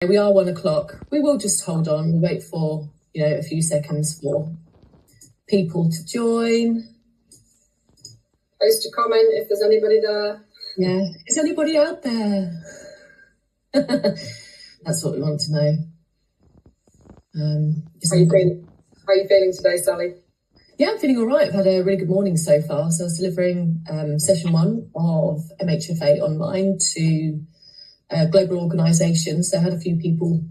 We are 1:00. We will just hold on. We'll wait for, a few seconds for people to join. Post a comment if there's anybody there. Yeah. Is anybody out there? That's what we want to know. How are you feeling today, Sally? Yeah, I'm feeling all right. I've had a really good morning so far. So I was delivering session 1 of MHFA online to global organisations. So I had a few people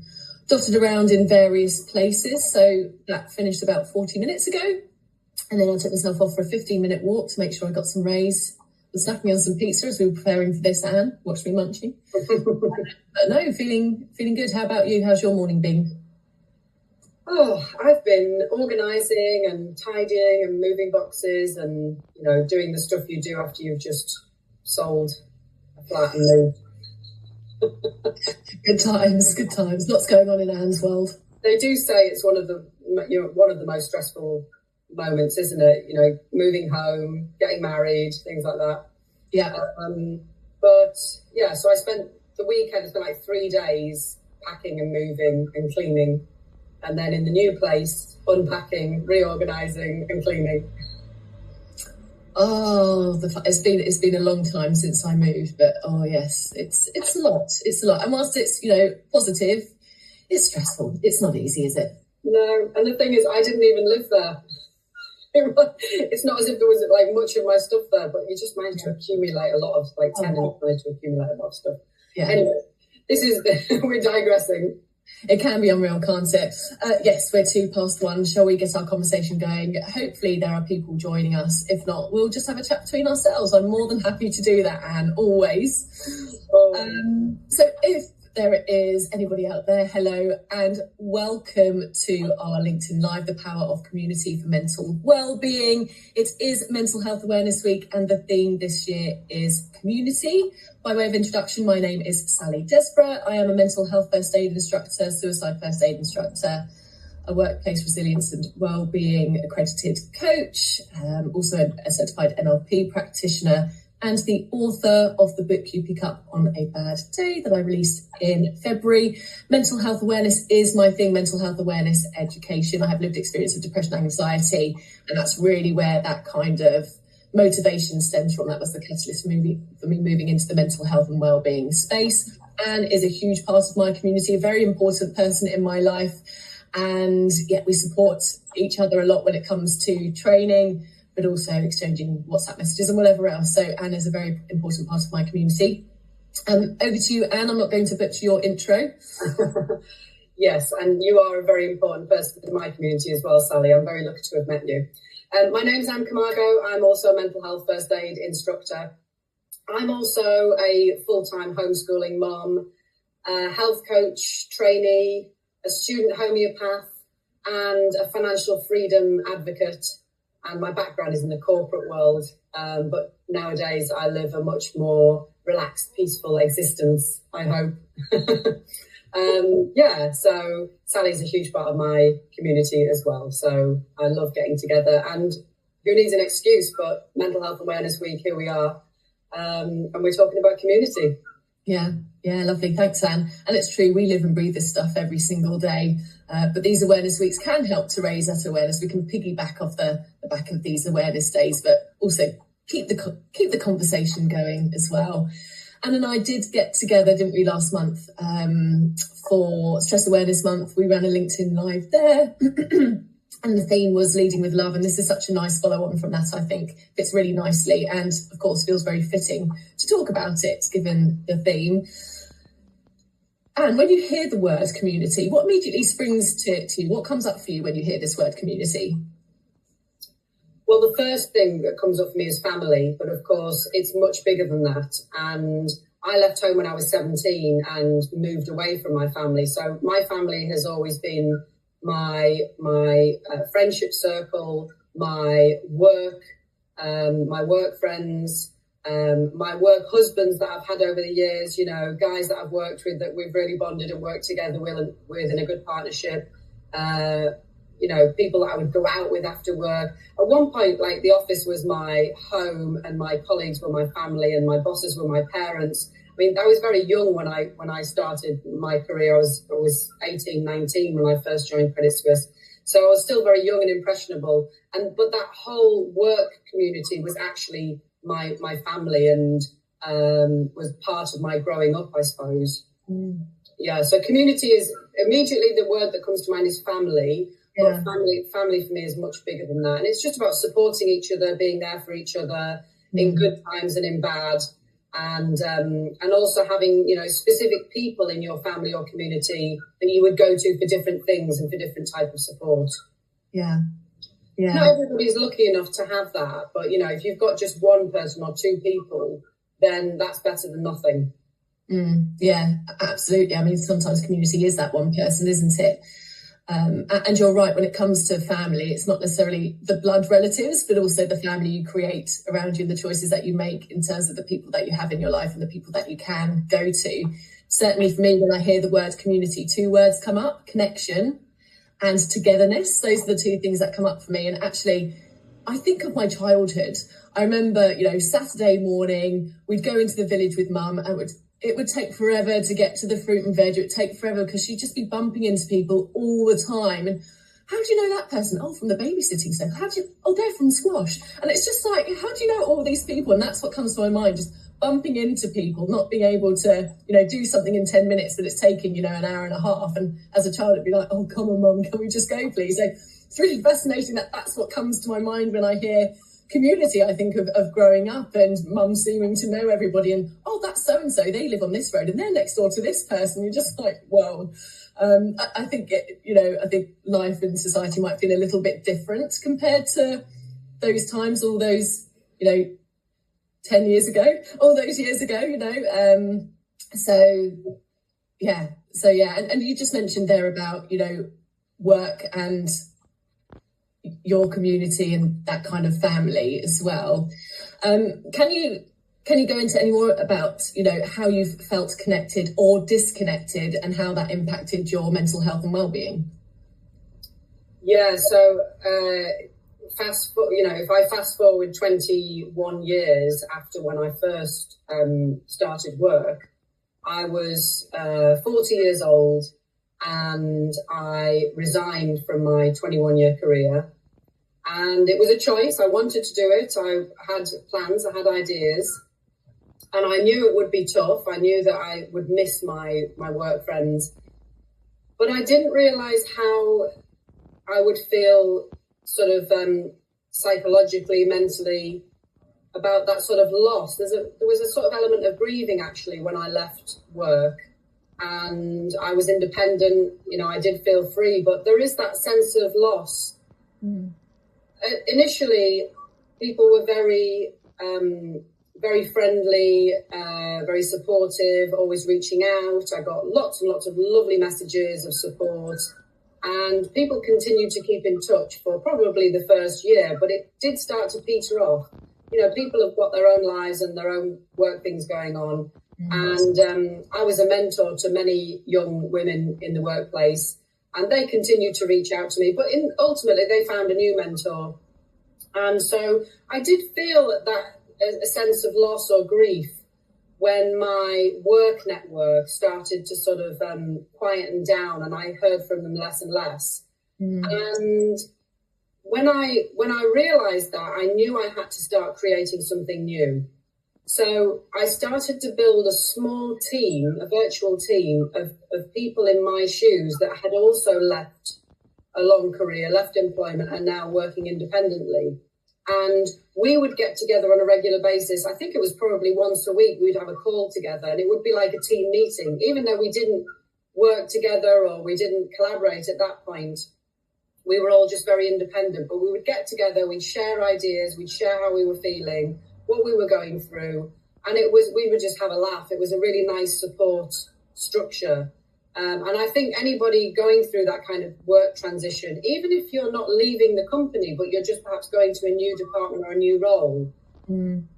dotted around in various places. So that finished about 40 minutes ago. And then I took myself off for a 15-minute walk to make sure I got some rays. I was snacking on some pizza as we were preparing for this, Anne. Watch me munching. But no, feeling good. How about you? How's your morning been? Oh, I've been organising and tidying and moving boxes and, doing the stuff you do after you've just sold a flat and moved. Good times. Lots going on in Anne's world. They do say it's one of the most stressful moments, isn't it? Moving home, getting married, things like that. Yeah. So I spent the weekend, it's been like 3 days packing and moving and cleaning. And then in the new place, unpacking, reorganising and cleaning. Oh, it's been a long time since I moved, but oh yes, it's a lot. It's a lot. And whilst it's, positive, it's stressful. It's not easy, is it? No, and the thing is, I didn't even live there. It's not as if there was like much of my stuff there, but you just managed to accumulate a lot of tenants managed to accumulate a lot of stuff. Yeah. Anyway, we're digressing. It can be unreal, can't it? Yes, we're 1:02. Shall we get our conversation going? Hopefully there are people joining us. If not, we'll just have a chat between ourselves. I'm more than happy to do that, Anne, always. So if there is anybody out there, hello and welcome to our LinkedIn Live, The Power of Community for Mental Wellbeing. It is Mental Health Awareness Week and the theme this year is community. By way of introduction, my name is Sally Desborough. I am a mental health first aid instructor, suicide first aid instructor, a workplace resilience and wellbeing accredited coach, also a certified NLP practitioner, and the author of the book You Pick Up on a Bad Day that I released in February. Mental health awareness is my thing, mental health awareness education. I have lived experience of depression and anxiety, and that's really where that kind of motivation stems from. That was the catalyst for me moving into the mental health and wellbeing space. Anne is a huge part of my community, a very important person in my life. And yeah, we support each other a lot when it comes to training, but also exchanging WhatsApp messages and whatever else. So Anne is a very important part of my community. Over to you, Anne. I'm not going to butcher your intro. Yes, and you are a very important person in my community as well, Sally. I'm very lucky to have met you. My name's Anne Camargo. I'm also a mental health first aid instructor. I'm also a full-time homeschooling mom, a health coach, trainee, a student homeopath, and a financial freedom advocate. And my background is in the corporate world, but nowadays I live a much more relaxed, peaceful existence, I hope. So Sally's a huge part of my community as well. So I love getting together, and who needs an excuse but Mental Health Awareness Week, here we are. And we're talking about community. Yeah, lovely. Thanks, Anne. And it's true, we live and breathe this stuff every single day. But these awareness weeks can help to raise that awareness. We can piggyback off the back of these awareness days, but also keep the conversation going as well. Anne and I did get together, didn't we, last month for Stress Awareness Month. We ran a LinkedIn Live there. And the theme was leading with love. And this is such a nice follow on from that, I think. Fits really nicely and, of course, feels very fitting to talk about it, given the theme. And when you hear the word community, what immediately springs to you? What comes up for you when you hear this word community? Well, the first thing that comes up for me is family. But, of course, it's much bigger than that. And I left home when I was 17 and moved away from my family. So my family has always been my friendship circle, my work friends, my work husbands that I've had over the years, guys that I've worked with that we've really bonded and worked together with in a good partnership, people that I would go out with after work. At one point, the office was my home and my colleagues were my family and my bosses were my parents. mean, I was very young when I started my career. I was 18, 19 when I first joined Credit Suisse. So I was still very young and impressionable. But that whole work community was actually my family and was part of my growing up, I suppose. Yeah, so community is immediately the word that comes to mind is family. Yeah. But family for me is much bigger than that. And it's just about supporting each other, being there for each other in good times and in bad. And also having, specific people in your family or community that you would go to for different things and for different type of support. Yeah. Yeah. Not everybody's lucky enough to have that. But, if you've got just one person or two people, then that's better than nothing. Yeah, absolutely. I mean, sometimes community is that one person, isn't it? And you're right, when it comes to family, it's not necessarily the blood relatives, but also the family you create around you and the choices that you make in terms of the people that you have in your life and the people that you can go to. Certainly for me, when I hear the word community, two words come up: connection and togetherness. Those are the two things that come up for me. And actually, I think of my childhood. I remember, Saturday morning, we'd go into the village with mum and it would take forever to get to the fruit and veg. It would take forever because she'd just be bumping into people all the time. And how do you know that person? Oh, from the babysitting centre. They're from Squash. And it's just like, how do you know all these people? And that's what comes to my mind, just bumping into people, not being able to, do something in 10 minutes that it's taking, an hour and a half. And as a child, it'd be like, oh, come on, mum, can we just go, please? So it's really fascinating that that's what comes to my mind when I hear community. I think of growing up and mum seeming to know everybody and, oh, that's so-and-so, they live on this road and they're next door to this person. You're just like, whoa. I think, I think life and society might feel a little bit different compared to those times, all those, 10 years ago, all those years ago, So yeah. And you just mentioned there about, work and your community and that kind of family as well. Can you go into any more about, how you've felt connected or disconnected and how that impacted your mental health and well-being? Yeah, so if I fast forward 21 years after when I first started work, I was 40 years old and I resigned from my 21-year career. And it was a choice. I wanted to do it. I had plans, I had ideas, and I knew it would be tough. I knew that I would miss my work friends, but I didn't realize how I would feel sort of psychologically, mentally about that sort of loss. There was a sort of element of grieving actually when I left work and I was independent. I did feel free, but there is that sense of loss. Initially, people were very, very friendly, very supportive, always reaching out. I got lots and lots of lovely messages of support, and people continued to keep in touch for probably the first year, but it did start to peter off. People have got their own lives and their own work things going on. And I was a mentor to many young women in the workplace, and they continued to reach out to me, but ultimately they found a new mentor. And so I did feel that a sense of loss or grief when my work network started to sort of quieten down and I heard from them less and less. And when I realized that, I knew I had to start creating something new. So I started to build a small team, a virtual team of people in my shoes that had also left a long career, left employment, and now working independently. And we would get together on a regular basis. I think it was probably once a week we'd have a call together, and it would be like a team meeting, even though we didn't work together or we didn't collaborate at that point. We were all just very independent, but we would get together, we'd share ideas, we'd share how we were feeling, what we were going through, and we would just have a laugh. It was a really nice support structure. And I think anybody going through that kind of work transition, even if you're not leaving the company, but you're just perhaps going to a new department or a new role,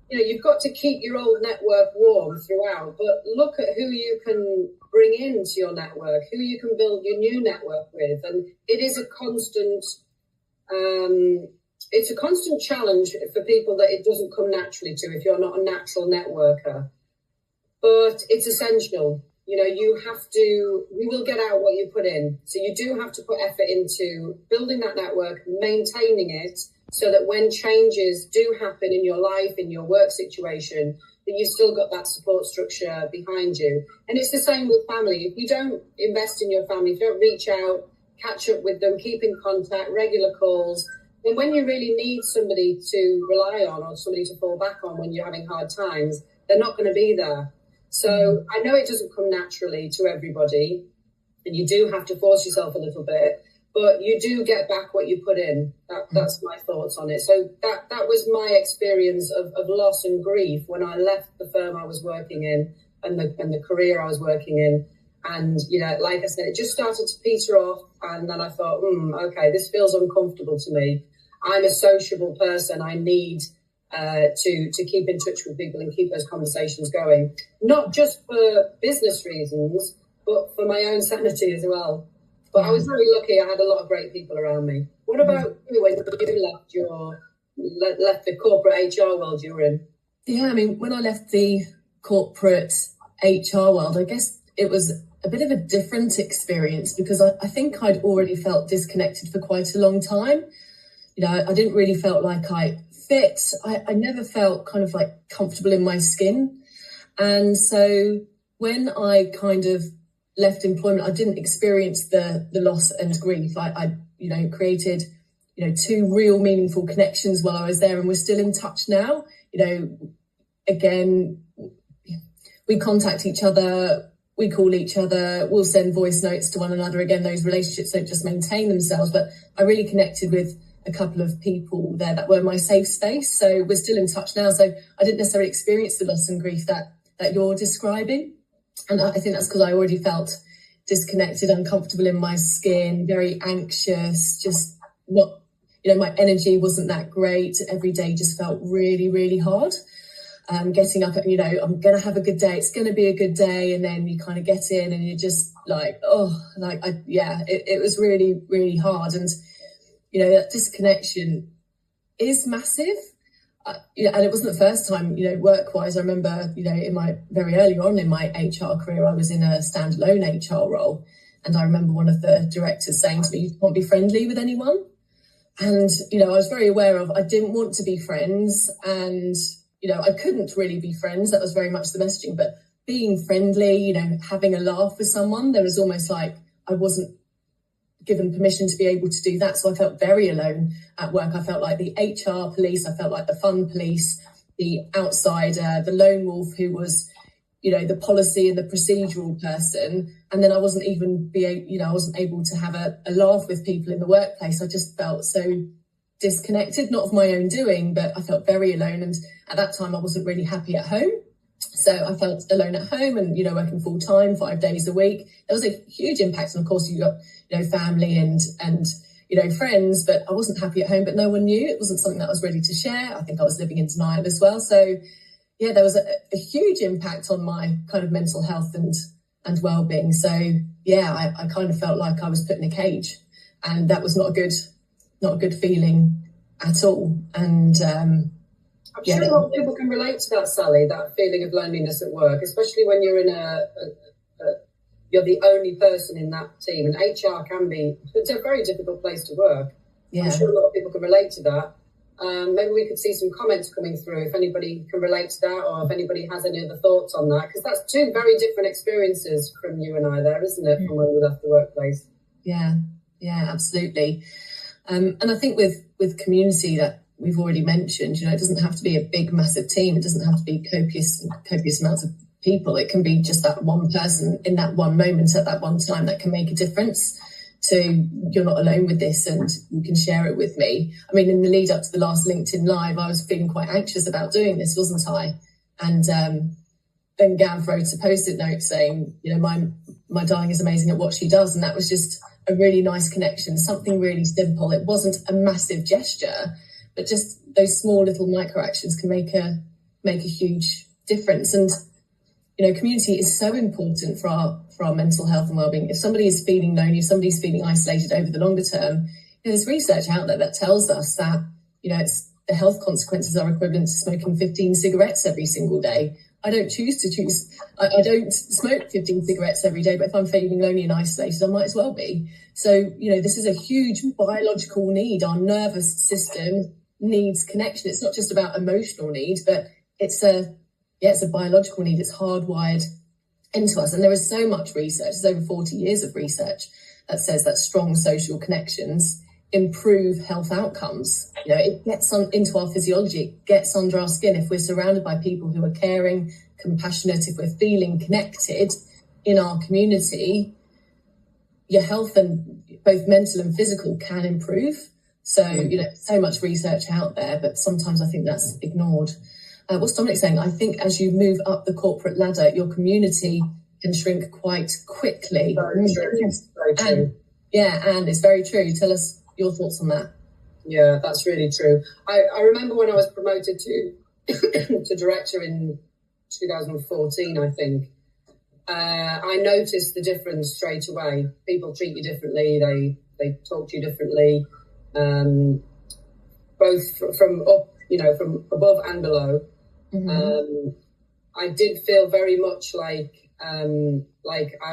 you've got to keep your old network warm throughout, but look at who you can bring into your network, who you can build your new network with. And it is a constant challenge for people that it doesn't come naturally to if you're not a natural networker. but it's essential. You know, we will get out what you put in. So you do have to put effort into building that network, maintaining it, so that when changes do happen in your life, in your work situation, that you've still got that support structure behind you. And it's the same with family. If you don't invest in your family, if you don't reach out, catch up with them, keep in contact, regular calls, then when you really need somebody to rely on or somebody to fall back on when you're having hard times, they're not going to be there. So I know it doesn't come naturally to everybody, and you do have to force yourself a little bit, but you do get back what you put in. That's my thoughts on it. So that was my experience of loss and grief when I left the firm I was working in and the career I was working in. And, you know, like I said, it just started to peter off. And then I thought, okay, this feels uncomfortable to me. I'm a sociable person. I need to keep in touch with people and keep those conversations going, not just for business reasons, but for my own sanity as well. But I was very lucky. I had a lot of great people around me. What about you when you left the corporate HR world you were in? Yeah, I mean, when I left the corporate HR world, I guess it was a bit of a different experience because I think I'd already felt disconnected for quite a long time. You know, I didn't really felt like I fit. I never felt kind of like comfortable in my skin. And so when I kind of left employment, I didn't experience the loss and grief. I created, two real meaningful connections while I was there, and we're still in touch now. You know, again, we contact each other, we call each other, we'll send voice notes to one another. Again, those relationships don't just maintain themselves, but I really connected with a couple of people there that were my safe space. So we're still in touch now. So I didn't necessarily experience the loss and grief that you're describing. And I think that's because I already felt disconnected, uncomfortable in my skin, very anxious, just not, my energy wasn't that great. Every day just felt really, really hard. Getting up, I'm going to have a good day. It's going to be a good day. And then you kind of get in and you're just like, it was really, really hard. And, that disconnection is massive. And it wasn't the first time, work-wise. I remember, in my very early on in my HR career, I was in a standalone HR role. And I remember one of the directors saying to me, you can't be friendly with anyone. And, I was very aware of, I didn't want to be friends. And, I couldn't really be friends. That was very much the messaging. But being friendly, having a laugh with someone, there was almost like I wasn't given permission to be able to do that. So I felt very alone at work. I felt like the HR police. I felt like the fun police, the outsider, the lone wolf who was, the policy and the procedural person. And then I wasn't even I wasn't able to have a laugh with people in the workplace. I just felt so disconnected, not of my own doing, but I felt very alone. And at that time, I wasn't really happy at home. So I felt alone at home and, working full time, 5 days a week. There was a huge impact. And of course, you got, family and friends, but I wasn't happy at home, but no one knew. It wasn't something that I was ready to share. I think I was living in denial as well. So yeah, there was a huge impact on my kind of mental health and well-being. So yeah, I kind of felt like I was put in a cage, and that was not a good feeling at all. And I'm sure a lot of people can relate to that, Sally, that feeling of loneliness at work, especially when you're in you're the only person in that team. And HR it's a very difficult place to work. Yeah. I'm sure a lot of people can relate to that. Maybe we could see some comments coming through if anybody can relate to that, or if anybody has any other thoughts on that, because that's two very different experiences from you and I there, isn't it, from when we left the workplace? Yeah, absolutely. And I think with community that we've already mentioned, it doesn't have to be a big, massive team. It doesn't have to be copious amounts of people. It can be just that one person in that one moment at that one time that can make a difference to you're not alone with this and you can share it with me. I mean, in the lead up to the last LinkedIn Live, I was feeling quite anxious about doing this, wasn't I? And then Gav wrote a post-it note saying, my darling is amazing at what she does. And that was just a really nice connection, something really simple. It wasn't a massive gesture, but just those small little micro actions can make a huge difference. And community is so important for our mental health and well-being. If somebody is feeling lonely, if somebody's feeling isolated over the longer term, there's research out there that tells us that it's the health consequences are equivalent to smoking 15 cigarettes every single day. I don't choose. I don't smoke 15 cigarettes every day, but if I'm feeling lonely and isolated, I might as well be. So, this is a huge biological need. Our nervous system needs connection. It's not just about emotional need, but it's a biological need. It's hardwired into us. And there is so much research, there's over 40 years of research that says that strong social connections improve health outcomes. It gets into our physiology, it gets under our skin. If we're surrounded by people who are caring, compassionate, if we're feeling connected in our community, your health, and both mental and physical, can improve. So, so much research out there, but sometimes I think that's ignored. What's Dominic saying? I think as you move up the corporate ladder, your community can shrink quite quickly. Very true. Very true. And it's very true. Tell us your thoughts on that. Yeah, that's really true. I remember when I was promoted to to director in 2014, I think, I noticed the difference straight away. People treat you differently. They talk to you differently, both from up, from above and below. Mm-hmm. I did feel very much like I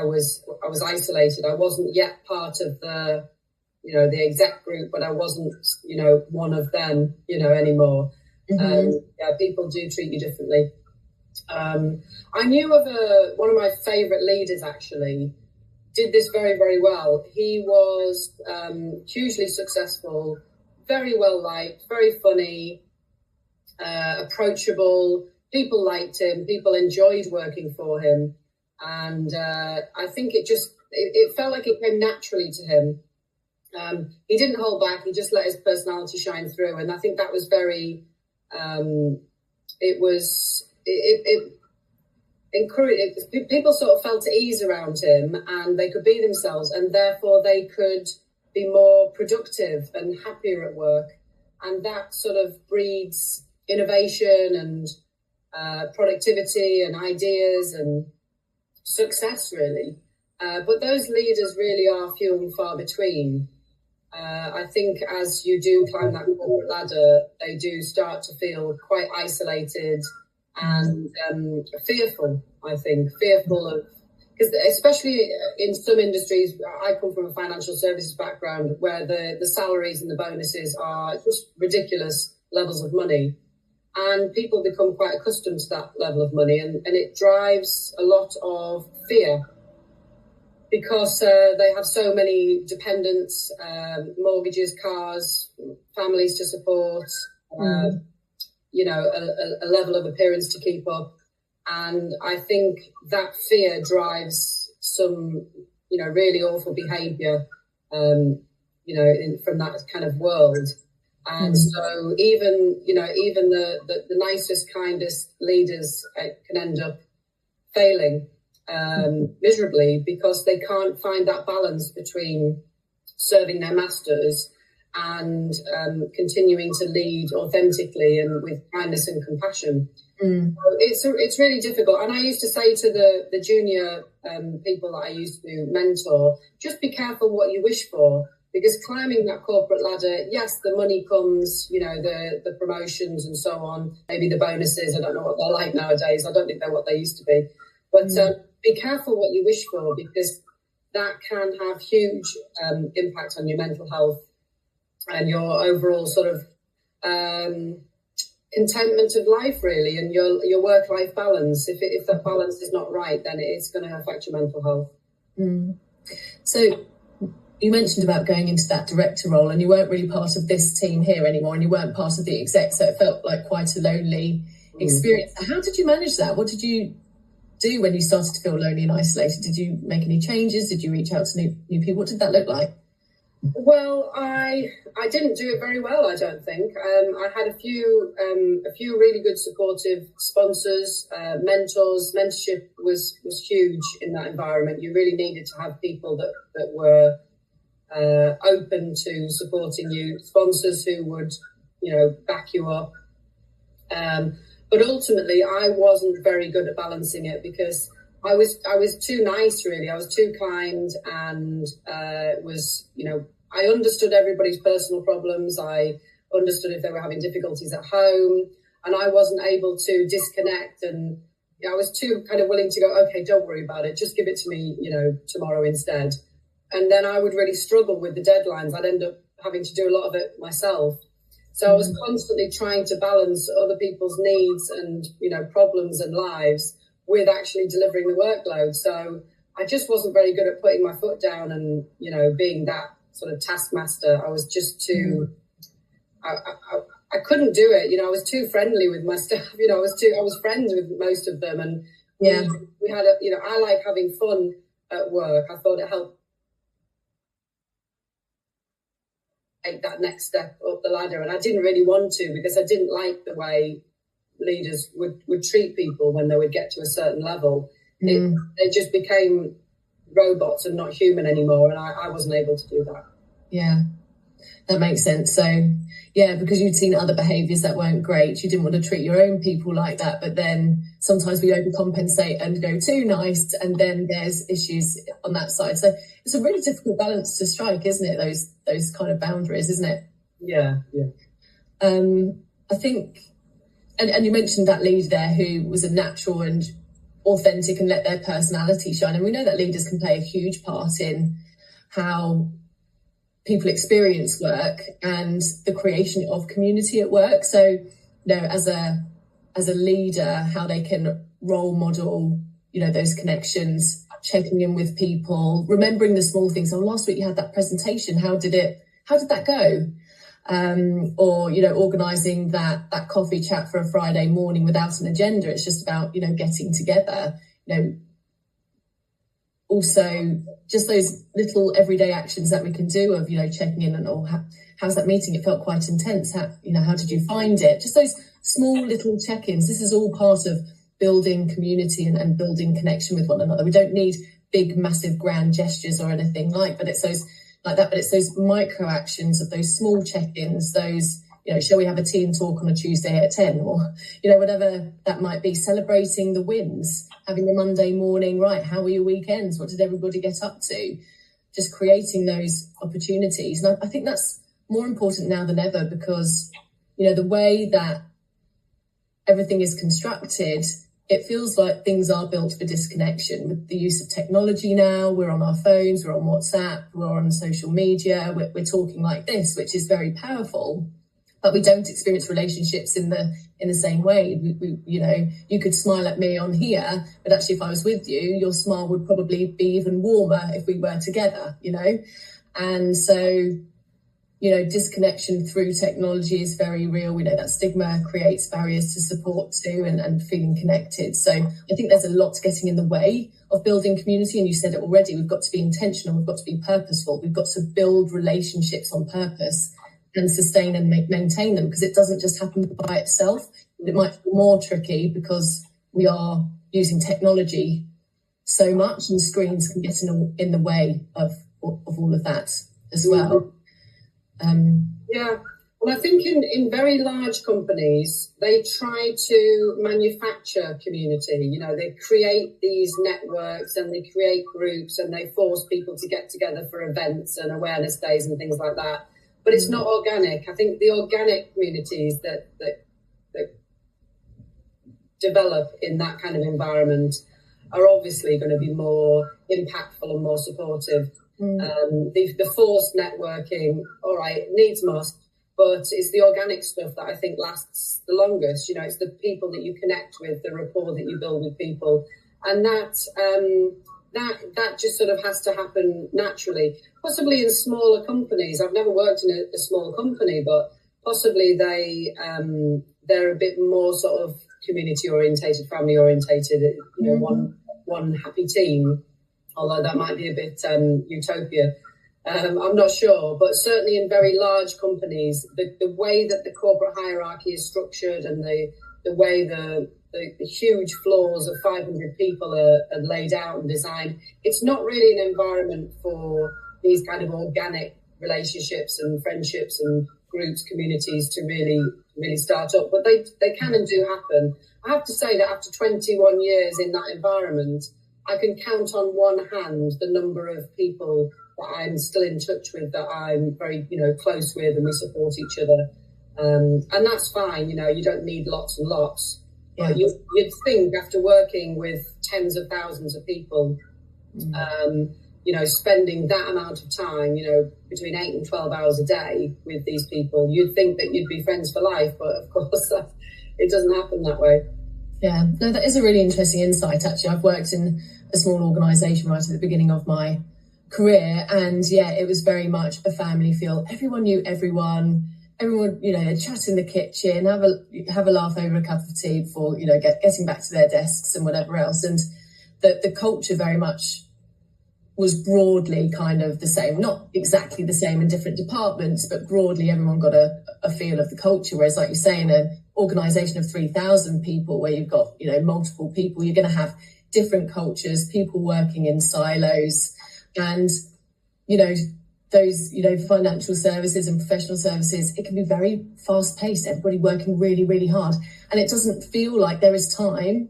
was isolated. I wasn't yet part of the exec group, but I wasn't, one of them, anymore. Mm-hmm. People do treat you differently. I knew of one of my favourite leaders, actually, did this very, very well. He was hugely successful, very well liked, very funny, approachable. People liked him. People enjoyed working for him. And I think it felt like it came naturally to him. He didn't hold back. He just let his personality shine through. And I think that was very, it encouraged, people sort of felt at ease around him, and they could be themselves, and therefore they could be more productive and happier at work. And that sort of breeds innovation and productivity and ideas and success, really. But those leaders really are few and far between. I think as you do climb that corporate ladder, they do start to feel quite isolated and fearful, I think. Fearful of, because especially in some industries, I come from a financial services background where the salaries and the bonuses are just ridiculous levels of money. And people become quite accustomed to that level of money, and it drives a lot of fear. Because they have so many dependents, mortgages, cars, families to support, a level of appearance to keep up. And I think that fear drives some, really awful behaviour, from that kind of world. And so even the nicest, kindest leaders can end up failing miserably, because they can't find that balance between serving their masters and continuing to lead authentically and with kindness and compassion. So it's really difficult. And I used to say to the junior people that I used to mentor, just be careful what you wish for, because climbing that corporate ladder, yes, the money comes, the promotions and so on, maybe the bonuses. I don't know what they're like nowadays. I don't think they're what they used to be. But be careful what you wish for, because that can have huge impact on your mental health and your overall sort of contentment of life, really, and your work-life balance. If that balance is not right, then it's going to affect your mental health. So you mentioned about going into that director role, and you weren't really part of this team here anymore, and you weren't part of the exec, so it felt like quite a lonely experience. How did you manage that? What did you do when you started to feel lonely and isolated? Did you make any changes? Did you reach out to new people? What did that look like? Well, I didn't do it very well, I don't think. I had a few really good supportive sponsors, mentors. Mentorship was huge in that environment. You really needed to have people that were open to supporting you, sponsors who would, back you up. But ultimately, I wasn't very good at balancing it, because I was too nice, really. I was too kind, and I understood everybody's personal problems. I understood if they were having difficulties at home, and I wasn't able to disconnect and I was too kind of willing to go, okay, don't worry about it, just give it to me, tomorrow instead. And then I would really struggle with the deadlines. I'd end up having to do a lot of it myself. So I was constantly trying to balance other people's needs and, problems and lives with actually delivering the workload. So I just wasn't very good at putting my foot down and, being that sort of taskmaster. I was just too, I couldn't do it. I was too friendly with my staff. I was friends with most of them. And we had I like having fun at work. I thought it helped take that next step up the ladder. And I didn't really want to, because I didn't like the way leaders would treat people when they would get to a certain level. They just became robots and not human anymore. And I wasn't able to do that. Yeah, that makes sense. So, because you'd seen other behaviours that weren't great, you didn't want to treat your own people like that. But then sometimes we overcompensate and go too nice, and then there's issues on that side. So it's a really difficult balance to strike, isn't it? Those kind of boundaries, isn't it? Yeah. I think, and you mentioned that leader there who was a natural and authentic and let their personality shine. And we know that leaders can play a huge part in how people experience work and the creation of community at work. So, as a leader, how they can role model, those connections, checking in with people, remembering the small things. So last week you had that presentation. How did that go? Or, organising that coffee chat for a Friday morning without an agenda. It's just about, getting together, also just those little everyday actions that we can do of, checking in and, how's that meeting? It felt quite intense. How did you find it? Just those small little check-ins. This is all part of building community and building connection with one another. We don't need big, massive, grand gestures or anything but it's those micro actions of those small check-ins, those, shall we have a team talk on a Tuesday at 10 or, whatever that might be, celebrating the wins, having a Monday morning, right, how were your weekends? What did everybody get up to? Just creating those opportunities. And I think that's more important now than ever because, the way that everything is constructed, it feels like things are built for disconnection with the use of technology now. We're on our phones, we're on WhatsApp, we're on social media, we're talking like this, which is very powerful. But we don't experience relationships in the same way. You could smile at me on here, but actually if I was with you, your smile would probably be even warmer if we were together, And so, disconnection through technology is very real. We know that stigma creates barriers to support too and feeling connected. So I think there's a lot getting in the way of building community. And you said it already, we've got to be intentional, we've got to be purposeful, we've got to build relationships on purpose and sustain and maintain them, because it doesn't just happen by itself. It might be more tricky because we are using technology so much and screens can get in the way of all of that as well. Well, I think in very large companies, they try to manufacture community. They create these networks and they create groups and they force people to get together for events and awareness days and things like that. But it's not organic. I think the organic communities that develop in that kind of environment are obviously going to be more impactful and more supportive. The forced networking, all right, needs must, but it's the organic stuff that I think lasts the longest. It's the people that you connect with, the rapport that you build with people, and that just sort of has to happen naturally. Possibly in smaller companies. I've never worked in a small company, but possibly they're a bit more sort of community orientated, family orientated. One happy team. Although that might be a bit utopia. I'm not sure, but certainly in very large companies, the way that the corporate hierarchy is structured and the way the huge floors of 500 people are laid out and designed, it's not really an environment for these kind of organic relationships and friendships and groups, communities to really start up. But they can and do happen. I have to say that after 21 years in that environment, I can count on one hand the number of people that I'm still in touch with, that I'm very, close with, and we support each other. And that's fine. You don't need lots and lots. Yeah. But you'd think after working with tens of thousands of people, spending that amount of time, between 8 and 12 hours a day with these people, you'd think that you'd be friends for life. But of course, it doesn't happen that way. Yeah, no, that is a really interesting insight, actually. I've worked in a small organisation right at the beginning of my career, and yeah, it was very much a family feel. Everyone knew everyone, they'd chat in the kitchen, have a laugh over a cup of tea before, getting back to their desks and whatever else. And the culture very much was broadly kind of the same, not exactly the same in different departments, but broadly everyone got a feel of the culture. Whereas, like you say, in an organisation of 3,000 people where you've got, multiple people, you're going to have different cultures, people working in silos, and, those, financial services and professional services, it can be very fast paced, everybody working really, really hard. And it doesn't feel like there is time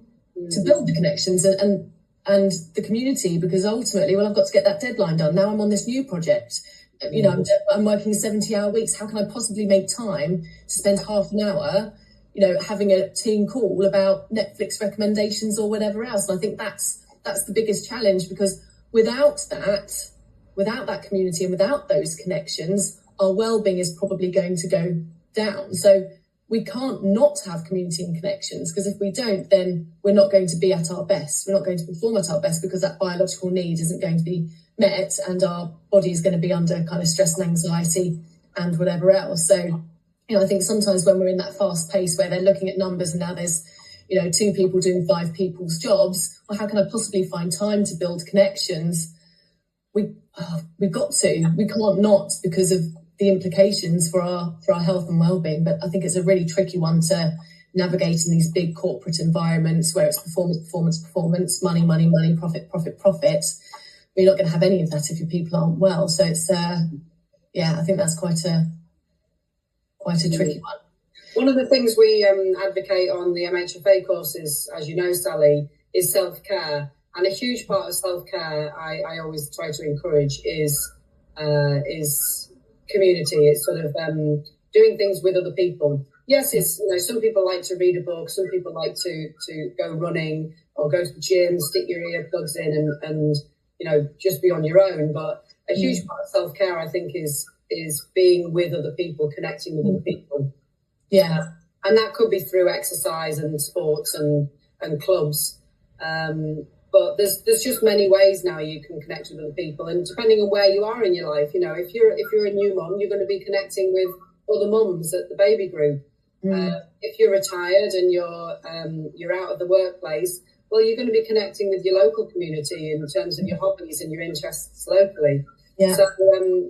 to build the connections and the community, because ultimately, I've got to get that deadline done. Now I'm on this new project. I'm working 70-hour weeks. How can I possibly make time to spend half an hour, having a team call about Netflix recommendations or whatever else? And I think that's the biggest challenge, because without that community and without those connections, our well-being is probably going to go down. So we can't not have community and connections, because if we don't, then we're not going to be at our best. We're not going to perform at our best, because that biological need isn't going to be met, and our body is going to be under kind of stress and anxiety and whatever else. So, I think sometimes when we're in that fast pace where they're looking at numbers and now there's, 2 people doing 5 people's jobs, well, how can I possibly find time to build connections? We've got to. We can't not, because of the implications for our health and well-being. But I think it's a really tricky one to navigate in these big corporate environments where it's performance, money, profit. You're not going to have any of that if your people aren't well. So it's I think that's quite a tricky one. One of the things we advocate on the MHFA courses, as you know, Sally, is self-care. And a huge part of self-care I always try to encourage is community. It's sort of doing things with other people. Yes, it's some people like to read a book, some people like to go running or go to the gym, stick your earplugs in and just be on your own. But a huge part of self-care, I think, is being with other people, connecting with other people. Yeah. And that could be through exercise and sports and clubs. But there's just many ways now you can connect with other people, and depending on where you are in your life, if you're a new mum, you're going to be connecting with other mums at the baby group. If you're retired and you're out of the workplace, well, you're going to be connecting with your local community in terms of your hobbies and your interests locally. Yeah. So,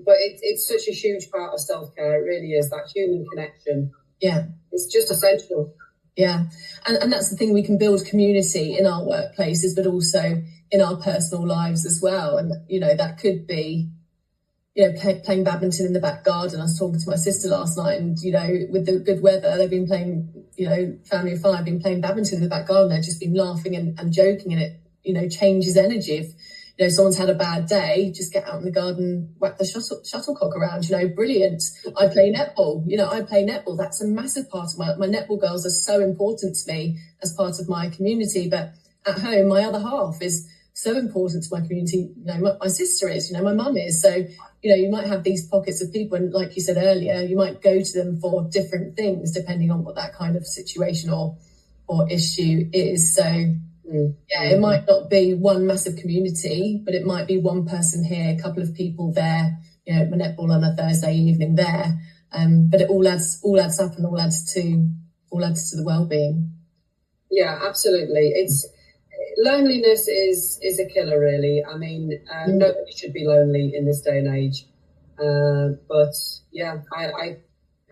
but it's such a huge part of self-care. It really is, that human connection. Yeah, it's just essential. Yeah, and that's the thing, we can build community in our workplaces, but also in our personal lives as well. And, that could be, playing badminton in the back garden. I was talking to my sister last night and, with the good weather, they've been playing, family of 5, been playing badminton in the back garden. They've just been laughing and joking, and it, changes energy. If, someone's had a bad day, just get out in the garden, whack the shuttlecock around, brilliant. I play netball. That's a massive part of my netball girls are so important to me as part of my community. But at home, my other half is so important to my community. My sister is, my mum is. So, you might have these pockets of people, and like you said earlier, you might go to them for different things depending on what that kind of situation or issue is. So, it might not be one massive community, but it might be one person here, a couple of people there, my netball on a Thursday evening there. But it all adds up and all adds to the well-being. Yeah, absolutely. Loneliness is a killer, really. I mean, nobody should be lonely in this day and age. But yeah, I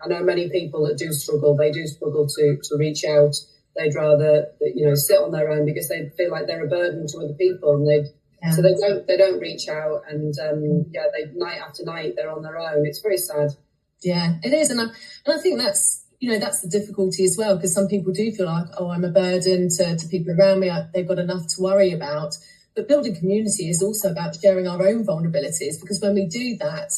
know many people that do struggle. They do struggle to reach out. They'd rather, sit on their own because they feel like they're a burden to other people, and so they don't reach out. And they night after night they're on their own. It's very sad. Yeah, it is, and I think that's that's the difficulty as well, because some people do feel like, oh, I'm a burden to people around me. They've got enough to worry about. But building community is also about sharing our own vulnerabilities, because when we do that,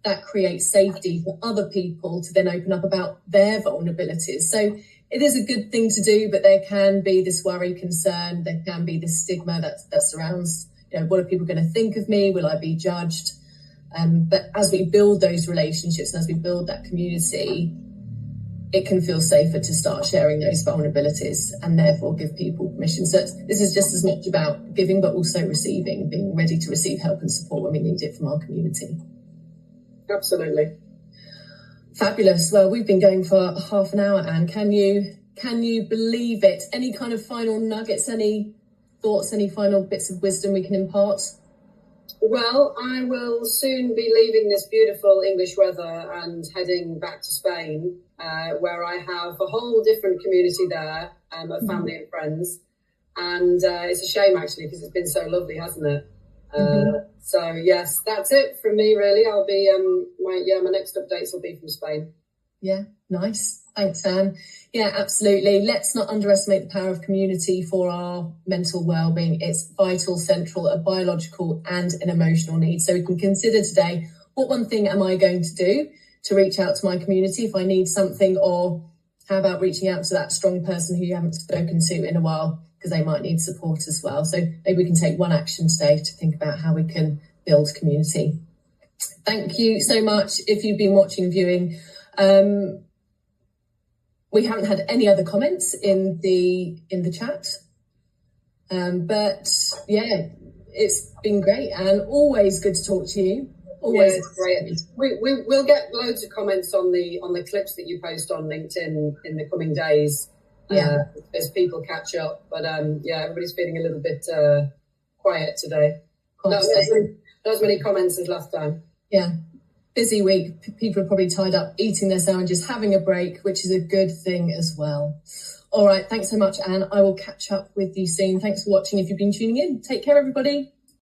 that creates safety for other people to then open up about their vulnerabilities. So it is a good thing to do, but there can be this worry, concern, there can be this stigma that surrounds, what are people going to think of me? Will I be judged? But as we build those relationships and as we build that community, it can feel safer to start sharing those vulnerabilities and therefore give people permission. So this is just as much about giving, but also receiving, being ready to receive help and support when we need it from our community. Absolutely. Fabulous. Well, we've been going for half an hour, Anne. Can you believe it? Any kind of final nuggets, any thoughts, any final bits of wisdom we can impart? Well, I will soon be leaving this beautiful English weather and heading back to Spain, where I have a whole different community there of family and friends. And it's a shame, actually, because it's been so lovely, hasn't it? So, yes, that's it from me, really. I'll be, my next updates will be from Spain. Yeah, nice. Thanks, Anne. Yeah, absolutely. Let's not underestimate the power of community for our mental well-being. It's vital, central, a biological and an emotional need. So we can consider today, what one thing am I going to do to reach out to my community if I need something, or how about reaching out to that strong person who you haven't spoken to in a while because they might need support as well. So maybe we can take one action today to think about how we can build community. Thank you so much. If you've been watching, viewing, we haven't had any other comments in the chat, but yeah, it's been great and always good to talk to you. Always great. We'll get loads of comments on the clips that you post on LinkedIn in the coming days. As people catch up. But everybody's feeling a little bit quiet today. Not as many comments as last time. Yeah. Busy week. People are probably tied up eating their sandwiches, having a break, which is a good thing as well. All right. Thanks so much, Anne. I will catch up with you soon. Thanks for watching. If you've been tuning in, take care, everybody.